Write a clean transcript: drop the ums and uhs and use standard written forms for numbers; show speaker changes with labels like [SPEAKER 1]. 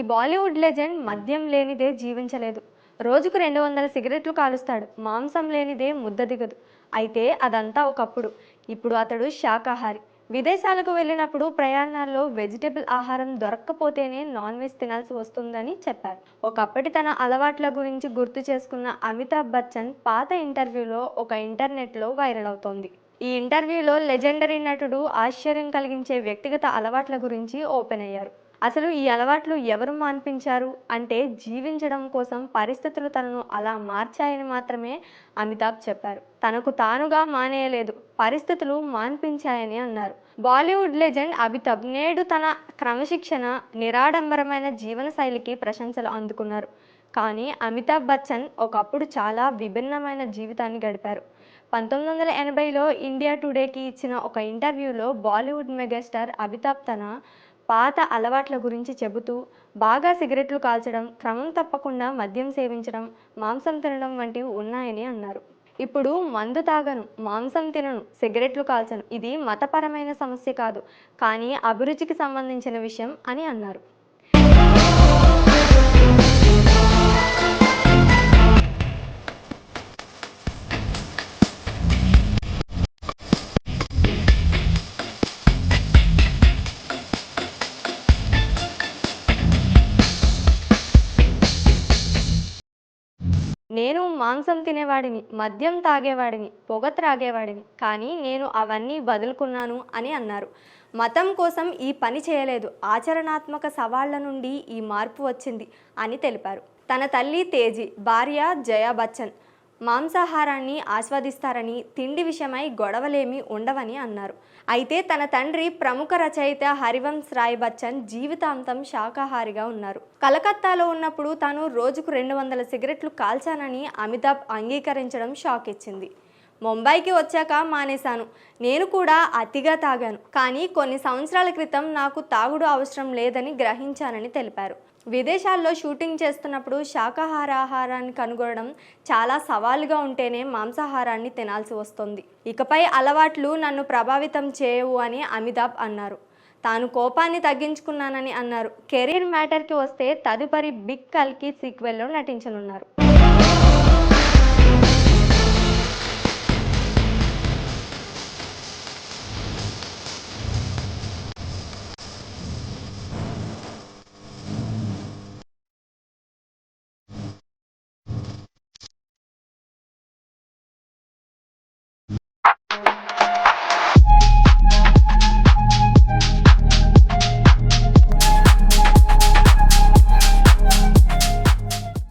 [SPEAKER 1] Bollywood legend మద్యం లేనిదే జీవించలేదు. రోజుకు 200 సిగరెట్లు కాలుస్తాడు. మాంసం లేనిదే ముద్ద దిగదు. అయితే అదంతా ఒకప్పుడు. ఇప్పుడు అతడు శాకాహారి. విదేశాలకు వెళ్ళినప్పుడు ప్రయాణాల్లో వెజిటబుల్ ఆహారం దొరక్కపోతేనే నాన్ వెజ్ తినాల్సి వస్తుందని చెప్పారు. ఒకప్పటి తన అలవాట్ల గురించి గుర్తు చేసుకున్న అమితాబ్ బచ్చన్ పాత ఇంటర్వ్యూలో ఒక ఇంటర్నెట్లో వైరల్ అవుతోంది. ఈ ఇంటర్వ్యూలో లెజెండరీ నటుడు ఆశ్చర్యం కలిగించే వ్యక్తిగత అలవాట్ల గురించి ఓపెన్ అయ్యారు. అసలు ఈ అలవాట్లు ఎవరు మాన్పించారు అంటే జీవించడం కోసం పరిస్థితులు తనను అలా మార్చాయని మాత్రమే అమితాబ్ చెప్పారు. తనకు తానుగా మానేయలేదు, పరిస్థితులు మాన్పించాయని అన్నారు. బాలీవుడ్ లెజెండ్ అమితాబ్ నేడు తన క్రమశిక్షణ, నిరాడంబరమైన జీవన శైలికి ప్రశంసలు అందుకున్నారు. కానీ అమితాబ్ బచ్చన్ ఒకప్పుడు చాలా విభిన్నమైన జీవితాన్ని గడిపారు. 1980లో ఇండియా టుడేకి ఇచ్చిన ఒక ఇంటర్వ్యూలో బాలీవుడ్ మెగాస్టార్ అమితాబ్ తన పాత అలవాట్ల గురించి చెబుతూ బాగా సిగరెట్లు కాల్చడం, క్రమం తప్పకుండా మద్యం సేవించడం, మాంసం తినడం వంటివి ఉన్నాయని అన్నారు. ఇప్పుడు మందు తాగను, మాంసం తినను, సిగరెట్లు కాల్చను, ఇది మతపరమైన సమస్య కాదు, కానీ అభిరుచికి సంబంధించిన విషయం అని అన్నారు. నేను మాంసం తినేవాడిని, మద్యం తాగేవాడిని, పొగ త్రాగేవాడిని, కానీ నేను అవన్నీ వదులుకున్నాను అని అన్నారు. మతం కోసం ఈ పని చేయలేదు, ఆచరణాత్మక సవాళ్ల నుండి ఈ మార్పు వచ్చింది అని తెలిపారు. తన తల్లి తేజీ, భార్య జయా బచ్చన్ మాంసాహారాన్ని ఆస్వాదిస్తారని, తిండి విషయమై గొడవలేమీ ఉండవని అన్నారు. అయితే తన తండ్రి ప్రముఖ రచయిత హరివంశ్ రాయ్ బచ్చన్ జీవితాంతం శాకాహారిగా ఉన్నారు. కలకత్తాలో ఉన్నప్పుడు తాను రోజుకు 200 సిగరెట్లు కాల్చానని అమితాబ్ అంగీకరించడం షాక్ ఇచ్చింది. ముంబైకి వచ్చాక మానేశాను, నేను కూడా అతిగా తాగాను, కానీ కొన్ని సంవత్సరాల క్రితం నాకు తాగుడు అవసరం లేదని గ్రహించానని తెలిపారు. విదేశాల్లో షూటింగ్ చేస్తున్నప్పుడు శాకాహార ఆహారాన్ని కనుగొనడం చాలా సవాలుగా ఉంటేనే మాంసాహారాన్ని తినాల్సి వస్తుంది. ఇకపై అలవాట్లు నన్ను ప్రభావితం చేయవు అని అమితాబ్ అన్నారు. తాను కోపాన్ని తగ్గించుకున్నానని అన్నారు. కెరీర్ మ్యాటర్కి వస్తే తదుపరి బిగ్ కల్కి సీక్వెల్లో నటించనున్నారు.